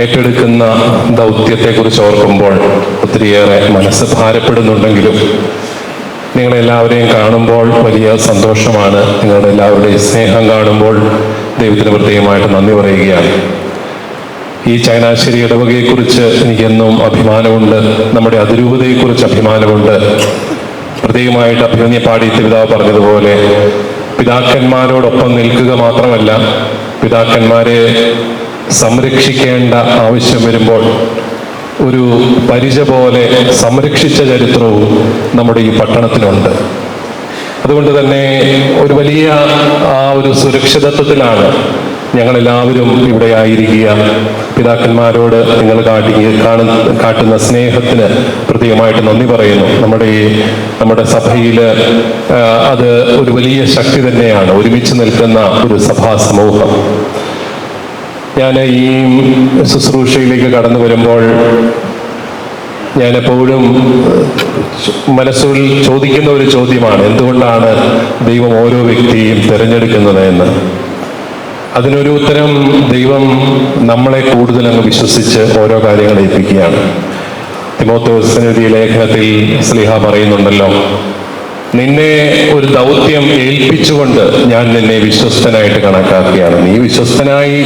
ഏറ്റെടുക്കുന്ന ദൗത്യത്തെക്കുറിച്ച് ഓർക്കുമ്പോൾ ഒത്തിരിയേറെ മനസ്സ് ഭാരപ്പെടുന്നുണ്ടെങ്കിലും നിങ്ങളെല്ലാവരെയും കാണുമ്പോൾ വലിയ സന്തോഷമാണ്. നിങ്ങളുടെ എല്ലാവരുടെയും സ്നേഹം കാണുമ്പോൾ ദൈവത്തിന് പ്രത്യേകമായിട്ട് നന്ദി പറയുകയാണ്. ഈ ചങ്ങനാശ്ശേരി ഇടവകയെക്കുറിച്ച് എനിക്കെന്നും അഭിമാനമുണ്ട്. നമ്മുടെ അതിരൂപതയെക്കുറിച്ച് അഭിമാനമുണ്ട്. പ്രത്യേകമായിട്ട് അഭിമന്യ പാടിയത്ത് പിതാവ് പറഞ്ഞതുപോലെ പിതാക്കന്മാരോടൊപ്പം നിൽക്കുക മാത്രമല്ല, പിതാക്കന്മാരെ സംരക്ഷിക്കേണ്ട ആവശ്യം വരുമ്പോൾ ഒരു പരിച പോലെ സംരക്ഷിച്ച ചരിത്രവും നമ്മുടെ ഈ പട്ടണത്തിനുണ്ട്. അതുകൊണ്ട് തന്നെ ഒരു വലിയ ഒരു സുരക്ഷിതത്വത്തിലാണ് ഞങ്ങളെല്ലാവരും ഇവിടെ ആയിരിക്കുക. പിതാക്കന്മാരോട് നിങ്ങൾ കാട്ടുന്ന സ്നേഹത്തിന് പ്രത്യേകമായിട്ട് നന്ദി പറയുന്നു. നമ്മുടെ സഭയിൽ അത് ഒരു വലിയ ശക്തി തന്നെയാണ്, ഒരുമിച്ച് നിൽക്കുന്ന ഒരു സഭാ സമൂഹം. ഞാൻ ഈ ശുശ്രൂഷയിലേക്ക് കടന്നു വരുമ്പോൾ ഞാനെപ്പോഴും മനസ്സിൽ ചോദിക്കുന്ന ഒരു ചോദ്യമാണ്, എന്തുകൊണ്ടാണ് ദൈവം ഓരോ വ്യക്തിയെയും തിരഞ്ഞെടുക്കുന്നത് എന്ന്. അതിനൊരു ഉത്തരം, ദൈവം നമ്മളെ കൂടുതൽ അങ്ങ് വിശ്വസിച്ച് ഓരോ കാര്യങ്ങൾ ഏൽപ്പിക്കുകയാണ്. തിമോഥെയോസിന് എഴുതിയ ലേഖനത്തിൽ ശ്ലീഹ പറയുന്നുണ്ടല്ലോ, നിന്നെ ഒരു ദൗത്യം ഏൽപ്പിച്ചുകൊണ്ട് ഞാൻ നിന്നെ വിശ്വസ്തനായിട്ട് കണക്കാക്കുകയാണ്. നീ വിശ്വസ്തനായി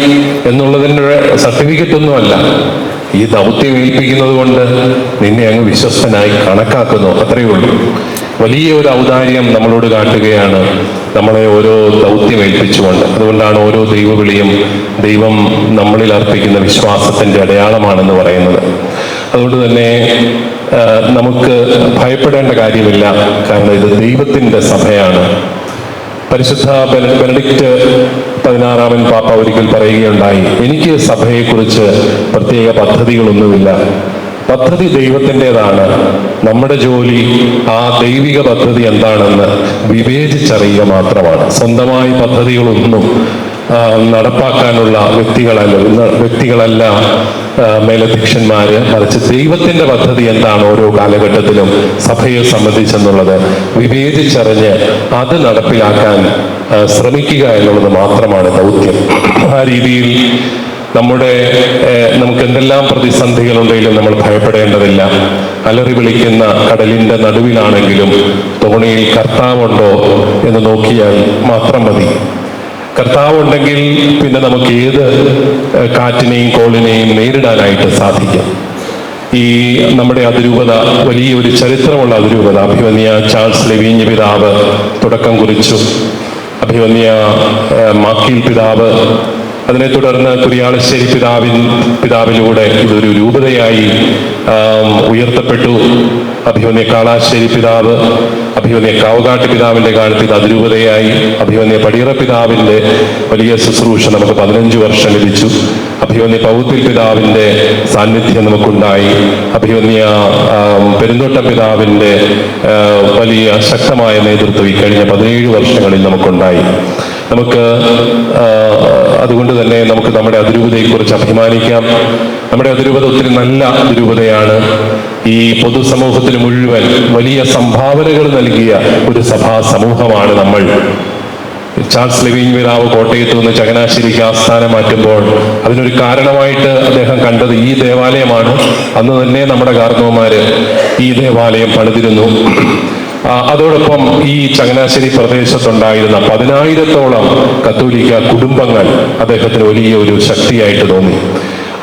എന്നുള്ളതിൻ്റെ സർട്ടിഫിക്കറ്റ് ഒന്നുമല്ല, ഈ ദൗത്യം ഏൽപ്പിക്കുന്നത് കൊണ്ട് നിന്നെ അങ്ങ് വിശ്വസ്തനായി കണക്കാക്കുന്നു, അത്രയേ ഉള്ളൂ. വലിയ ഒരു ഔദാര്യം നമ്മളോട് കാട്ടുകയാണ്, നമ്മളെ ഓരോ ദൗത്യം ഏൽപ്പിച്ചുകൊണ്ട്. അതുകൊണ്ടാണ് ഓരോ ദൈവവിളിയും ദൈവം നമ്മളിൽ അർപ്പിക്കുന്ന വിശ്വാസത്തിൻ്റെ അടയാളമാണെന്ന് പറയുന്നത്. അതുകൊണ്ട് തന്നെ നമുക്ക് ഭയപ്പെടേണ്ട കാര്യമില്ല, കാരണം ഇത് ദൈവത്തിൻ്റെ സഭയാണ്. പരിശുദ്ധ ബെനഡിക്റ്റ് 16 പാപ്പ ഒരിക്കൽ പറയുകയുണ്ടായി, എനിക്ക് സഭയെക്കുറിച്ച് പ്രത്യേക പദ്ധതികളൊന്നുമില്ല, പദ്ധതി ദൈവത്തിൻ്റെതാണ്. നമ്മുടെ ജോലി ആ ദൈവിക പദ്ധതി എന്താണെന്ന് വിവേചിച്ചറിയുക മാത്രമാണ്. സ്വന്തമായി പദ്ധതികളൊന്നും നടപ്പാക്കാനുള്ള വ്യക്തികളല്ല മേലധ്യക്ഷന്മാര്, മറിച്ച് ദൈവത്തിന്റെ പദ്ധതി എന്താണ് ഓരോ കാലഘട്ടത്തിലും സഭയെ സംബന്ധിച്ചെന്നുള്ളത് വിവേചിച്ചറിഞ്ഞ് അത് നടപ്പിലാക്കാൻ ശ്രമിക്കുക എന്നുള്ളത് മാത്രമാണ് ദൗത്യം. ആ രീതിയിൽ നമുക്ക് എന്തെല്ലാം പ്രതിസന്ധികളുണ്ടെങ്കിലും നമ്മൾ ഭയപ്പെടേണ്ടതില്ല. അലറി വിളിക്കുന്ന കടലിന്റെ നടുവിലാണെങ്കിലും തോണിയിൽ കർത്താവുണ്ടോ എന്ന് നോക്കിയാൽ മാത്രം മതി. കർത്താവ് ഉണ്ടെങ്കിൽ പിന്നെ നമുക്ക് ഏത് കാറ്റിനെയും കോളിനെയും നേരിടാനായിട്ട് സാധിക്കും. ഈ നമ്മുടെ അതിരൂപത വലിയൊരു ചരിത്രമുള്ള അതിരൂപത. അഭിമന്യ ചാൾസ് ലെവീഞ്ഞ് പിതാവ് തുടക്കം കുറിച്ചു, അഭിമന്യ മാക്കീൽ പിതാവ്, അതിനെ തുടർന്ന് കുരിയാളശ്ശേരി പിതാവിലൂടെ ഇതൊരു രൂപതയായി ഉയർത്തപ്പെട്ടു. അഭിമന്യ കാളാശ്ശേരി പിതാവ്, അഭിമന്യ കാവുകാട്ട് പിതാവിന്റെ കാലത്ത് ഇത് അതിരൂപതയായി. അഭിമന്യ പടിയറ പിതാവിന്റെ വലിയ ശുശ്രൂഷ നമുക്ക് 15 വർഷം ലഭിച്ചു. അഭിമന്യ പൗത്തിൽ പിതാവിന്റെ സാന്നിധ്യം നമുക്കുണ്ടായി. അഭിമന്യ പെരുന്തോട്ടം പിതാവിന്റെ വലിയ ശക്തമായ നേതൃത്വം ഈ കഴിഞ്ഞ 17 വർഷങ്ങളിൽ നമുക്കുണ്ടായി. അതുകൊണ്ട് തന്നെ നമുക്ക് നമ്മുടെ അതിരൂപതയെക്കുറിച്ച് അഭിമാനിക്കാം. നമ്മുടെ അതിരൂപത ഒത്തിരി നല്ല അതിരൂപതയാണ്. ഈ പൊതുസമൂഹത്തിന് മുഴുവൻ വലിയ സംഭാവനകൾ നൽകിയ ഒരു സഭാ സമൂഹമാണ് നമ്മൾ. ചാൾസ് ലെവീഞ്ഞ് പിതാവ് കോട്ടയത്ത് നിന്ന് ചങ്ങനാശ്ശേരിക്ക് ആസ്ഥാനം മാറ്റുമ്പോൾ അതിനൊരു കാരണമായിട്ട് അദ്ദേഹം കണ്ടത് ഈ ദേവാലയമാണ്. അന്ന് തന്നെ നമ്മുടെ കാർന്നവന്മാര് ഈ ദേവാലയം പണിതിരുന്നു. അതോടൊപ്പം ഈ ചങ്ങനാശ്ശേരി പ്രദേശത്തുണ്ടായിരുന്ന 10,000-ഓളം കത്തോലിക്ക കുടുംബങ്ങൾ അദ്ദേഹത്തിന് വലിയ ഒരു ശക്തിയായിട്ട് തോന്നി.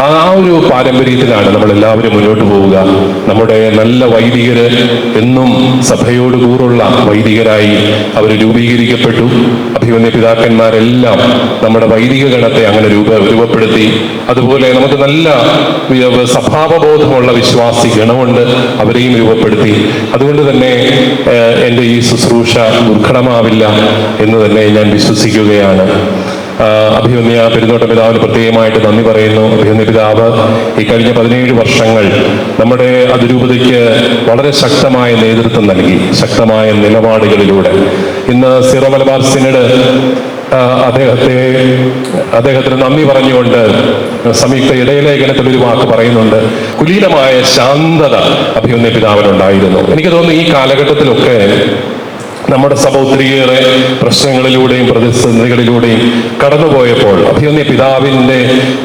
ആ ഒരു പാരമ്പര്യത്തിലാണ് നമ്മളെല്ലാവരും മുന്നോട്ട് പോവുക. നമ്മുടെ നല്ല വൈദികര് എന്നും സഭയോട് കൂറുള്ള വൈദികരായി അവർ രൂപീകരിക്കപ്പെട്ടു. അഭിമന്യ പിതാക്കന്മാരെല്ലാം നമ്മുടെ വൈദിക ഗണത്തെ അങ്ങനെ രൂപപ്പെടുത്തി. അതുപോലെ നമുക്ക് നല്ല സ്വഭാവബോധമുള്ള വിശ്വാസി ഗണമുണ്ട്, അവരെയും രൂപപ്പെടുത്തി. അതുകൊണ്ട് തന്നെ എൻ്റെ ഈ ശുശ്രൂഷ ദുർഘടമാവില്ല എന്ന് തന്നെ ഞാൻ വിശ്വസിക്കുകയാണ്. അഭിമന്യ പെരുന്തോട്ട പിതാവിന് പ്രത്യേകമായിട്ട് നന്ദി പറയുന്നു. അഭിമന്യ പിതാവ് ഈ കഴിഞ്ഞ 17 വർഷങ്ങൾ നമ്മുടെ അതിരൂപതയ്ക്ക് വളരെ ശക്തമായ നേതൃത്വം നൽകി, ശക്തമായ നിലപാടുകളിലൂടെ. ഇന്ന് സീറോ മലബാർ സിനഡ് അദ്ദേഹത്തിന് നന്ദി പറഞ്ഞുകൊണ്ട് സംയുക്ത ഇടയലേഖനത്തിൽ ഒരു വാക്ക് പറയുന്നുണ്ട്, കുലീനമായ ശാന്തത അഭിമന്യ പിതാവിനുണ്ടായിരുന്നു. എനിക്ക് തോന്നുന്നു ഈ കാലഘട്ടത്തിലൊക്കെ നമ്മുടെ സഭ ഒത്തിരിയേറെ പ്രശ്നങ്ങളിലൂടെയും പ്രതിസന്ധികളിലൂടെയും കടന്നുപോയപ്പോൾ അഭിമന്യ പിതാവിൻ്റെ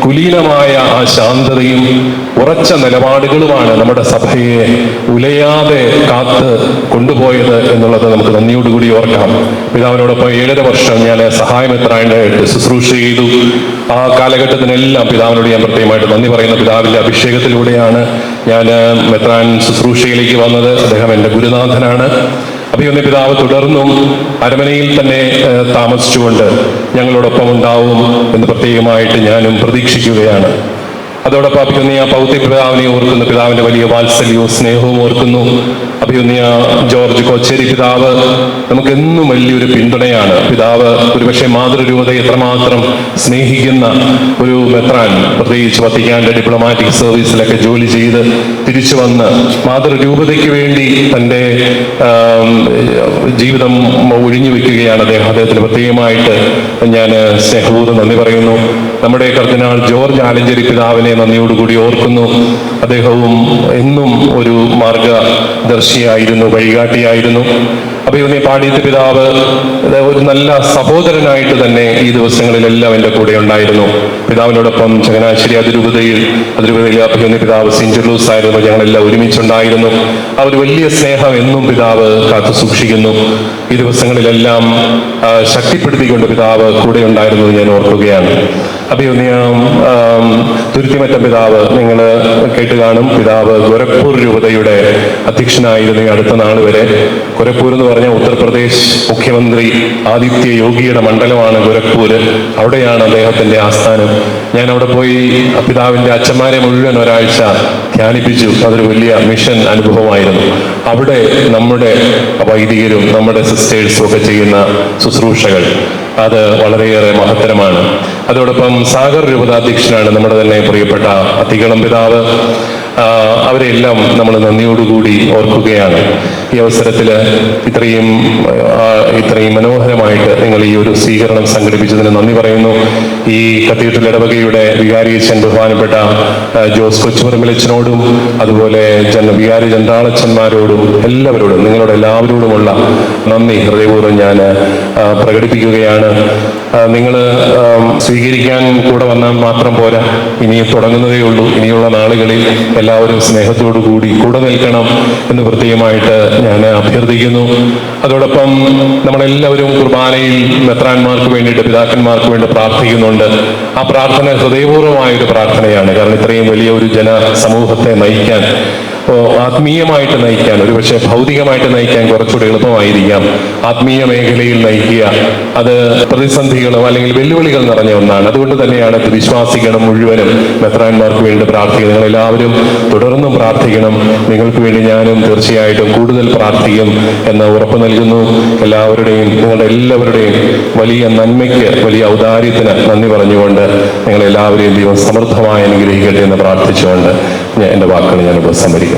കുലീനമായ ആ ശാന്തതയും ഉറച്ച നിലപാടുകളുമാണ് നമ്മുടെ സഭയെ ഉലയാതെ കാത്ത് കൊണ്ടുപോയത് എന്നുള്ളത് നമുക്ക് നന്ദിയോടുകൂടി ഓർക്കാം. പിതാവിനോടൊപ്പം 7.5 വർഷം ഞാൻ സഹായമെത്രാനായിട്ട് ശുശ്രൂഷ ചെയ്തു. ആ കാലഘട്ടത്തിനെല്ലാം പിതാവിനോട് ഞാൻ പ്രത്യേകമായിട്ട് നന്ദി പറയുന്ന പിതാവിൻ്റെ അഭിഷേകത്തിലൂടെയാണ് ഞാൻ മെത്രാൻ ശുശ്രൂഷയിലേക്ക് വന്നത്. അദ്ദേഹം എൻ്റെ ഗുരുനാഥനാണ്. അഭിമന്യ പിതാവ് തുടർന്നും അരമനയിൽ തന്നെ താമസിച്ചുകൊണ്ട് ഞങ്ങളോടൊപ്പം ഉണ്ടാവും എന്ന് പ്രത്യേകമായിട്ട് ഞാനും പ്രതീക്ഷിക്കുകയാണ്. അതോടൊപ്പം അഭിമന്യ പൗത്യ പിതാവിനെ ഓർക്കുന്നു, പിതാവിൻ്റെ വലിയ വാത്സല്യവും സ്നേഹവും ഓർക്കുന്നു. അഭിമന്യ ജോർജ് കൊച്ചേരി പിതാവ് നമുക്കെന്നും വലിയൊരു പിന്തുണയാണ്. പിതാവ് ഒരുപക്ഷെ മാതൃരൂപതയെ എത്രമാത്രം സ്നേഹിക്കുന്ന ഒരു മെത്രാൻ, പ്രത്യേകിച്ച് വത്തിക്കാൻ്റെ ഡിപ്ലോമാറ്റിക് സർവീസിലൊക്കെ ജോലി ചെയ്ത് തിരിച്ചു വന്ന് മാതൃരൂപതയ്ക്ക് വേണ്ടി തൻ്റെ ജീവിതം ഒഴിഞ്ഞു വെക്കുകയാണ് അദ്ദേഹം. അദ്ദേഹത്തിന് പ്രത്യേകമായിട്ട് ഞാൻ സ്നേഹപൂർവ്വം നന്ദി പറയുന്നു. നമ്മുടെ കർദിനാൾ ജോർജ് ആലഞ്ചേരി പിതാവിനെ നന്ദിയോടുകൂടി ഓർക്കുന്നു. അദ്ദേഹവും എന്നും ഒരു മാർഗദർശിയായിരുന്നു, വഴികാട്ടിയായിരുന്നു. അഭിമന്യ പാടിയത്ത് പിതാവ് ഒരു നല്ല സഹോദരനായിട്ട് തന്നെ ഈ ദിവസങ്ങളിലെല്ലാം എൻ്റെ കൂടെ ഉണ്ടായിരുന്നു. പിതാവിനോടൊപ്പം ചങ്ങനാശ്ശേരി അതിരൂപതയിൽ അഭിമന്യ പിതാവ് സെന്റ് ജെറൂസ് ആയിരുന്നു. ഞങ്ങളെല്ലാം ഒരുമിച്ചുണ്ടായിരുന്നു. ആ ഒരു വലിയ സ്നേഹം എന്നും പിതാവ് കാത്തു സൂക്ഷിക്കുന്നു. ഈ ദിവസങ്ങളിലെല്ലാം ശക്തിപ്പെടുത്തിക്കൊണ്ട് പിതാവ് കൂടെ ഉണ്ടായിരുന്നത് ഞാൻ ഓർക്കുകയാണ്. അഭിമന്യ തുരുത്തിമറ്റം പിതാവ് നിങ്ങൾ കേട്ട് കാണും. പിതാവ് ഗോരഖ്പൂർ രൂപതയുടെ അധ്യക്ഷനായിരുന്നു ഈ അടുത്ത നാൾ വരെ. ഗോരഖ്പൂർ എന്ന് പറഞ്ഞാൽ ഉത്തർപ്രദേശ് മുഖ്യമന്ത്രി ആദിത്യ യോഗിയുടെ മണ്ഡലമാണ് ഗോരഖ്പൂര്. അവിടെയാണ് അദ്ദേഹത്തിന്റെ ആസ്ഥാനം. ഞാൻ അവിടെ പോയി പിതാവിന്റെ അച്ഛന്മാരെ മുഴുവൻ ഒരാഴ്ച ധ്യാനിപ്പിച്ചു. അതൊരു വലിയ മിഷൻ അനുഭവമായിരുന്നു. അവിടെ നമ്മുടെ വൈദികരും നമ്മുടെ സിസ്റ്റേഴ്സും ഒക്കെ ചെയ്യുന്ന ശുശ്രൂഷകൾ അത് വളരെയേറെ മഹത്തരമാണ്. അതോടൊപ്പം സാഗർ രൂപതാധ്യക്ഷനാണ് നമ്മുടെ തന്നെ പ്രിയപ്പെട്ട അത്തികളം പിതാവ്. അവരെല്ലാം നമ്മൾ നന്ദിയോടുകൂടി ഓർക്കുകയാണ്. ഈ അവസരത്തിൽ ഇത്രയും മനോഹരമായിട്ട് നിങ്ങൾ ഈ ഒരു സ്വീകരണം സംഘടിപ്പിച്ചതിന് നന്ദി പറയുന്നു. ഈ കത്തീഡ്രൽ ഇടവകയുടെ വികാരിയച്ഛൻ ബഹുമാനപ്പെട്ട ജോസ് കൊച്ചുപറമ്പിലച്ഛനോടും അതുപോലെ വികാരി ജനറാളച്ഛന്മാരോടും എല്ലാവരോടും നിങ്ങളുടെ എല്ലാവരോടുമുള്ള നന്ദി ഹൃദയപൂർവ്വം ഞാൻ പ്രകടിപ്പിക്കുകയാണ്. നിങ്ങൾ സ്വീകരിക്കാൻ കൂടെ വന്നാൽ മാത്രം പോരാ, ഇനി തുടങ്ങുന്നതേ ഉള്ളൂ. ഇനിയുള്ള നാളുകളിൽ എല്ലാവരും സ്നേഹത്തോടു കൂടി കൂടെ നിൽക്കണം എന്ന് പ്രത്യേകമായിട്ട് ഞാൻ അഭ്യർത്ഥിക്കുന്നു. അതോടൊപ്പം നമ്മളെല്ലാവരും കുർബാനയിൽ മെത്രാന്മാർക്ക് വേണ്ടിയിട്ട്, പിതാക്കന്മാർക്ക് വേണ്ടി പ്രാർത്ഥിക്കുന്നുണ്ട്. ആ പ്രാർത്ഥന ഹൃദയപൂർവ്വമായൊരു പ്രാർത്ഥനയാണ്. കാരണം ഇത്രയും വലിയ ഒരു ജനസമൂഹത്തെ നയിക്കാൻ, ആത്മീയമായിട്ട് നയിക്കാൻ, ഒരുപക്ഷെ ഭൗതികമായിട്ട് നയിക്കാൻ കുറച്ചുകൂടി എളുപ്പമായിരിക്കാം. ആത്മീയ മേഖലയിൽ നയിക്കുക അത് പ്രതിസന്ധികളും അല്ലെങ്കിൽ വെല്ലുവിളികൾ നിറഞ്ഞ ഒന്നാണ്. അതുകൊണ്ട് തന്നെയാണ് വിശ്വാസികളും മുഴുവനും മെത്രാന്മാർക്ക് വേണ്ടി പ്രാർത്ഥിക്കുക. നിങ്ങളെല്ലാവരും തുടർന്നും പ്രാർത്ഥിക്കണം. നിങ്ങൾക്ക് വേണ്ടി ഞാനും തീർച്ചയായിട്ടും കൂടുതൽ പ്രാർത്ഥിക്കും എന്ന് ഉറപ്പ് നൽകുന്നു. എല്ലാവരുടെയും നിങ്ങളുടെ എല്ലാവരുടെയും വലിയ നന്മയ്ക്ക്, വലിയ ഔദാര്യത്തിന് നന്ദി പറഞ്ഞുകൊണ്ട് നിങ്ങളെല്ലാവരെയും ദൈവം സമൃദ്ധമായി അനുഗ്രഹിക്കട്ടെ എന്ന് പ്രാർത്ഥിച്ചുകൊണ്ട് എൻ്റെ വാക്കുകൾ ഞാൻ ഉപസംഹരിക്കും.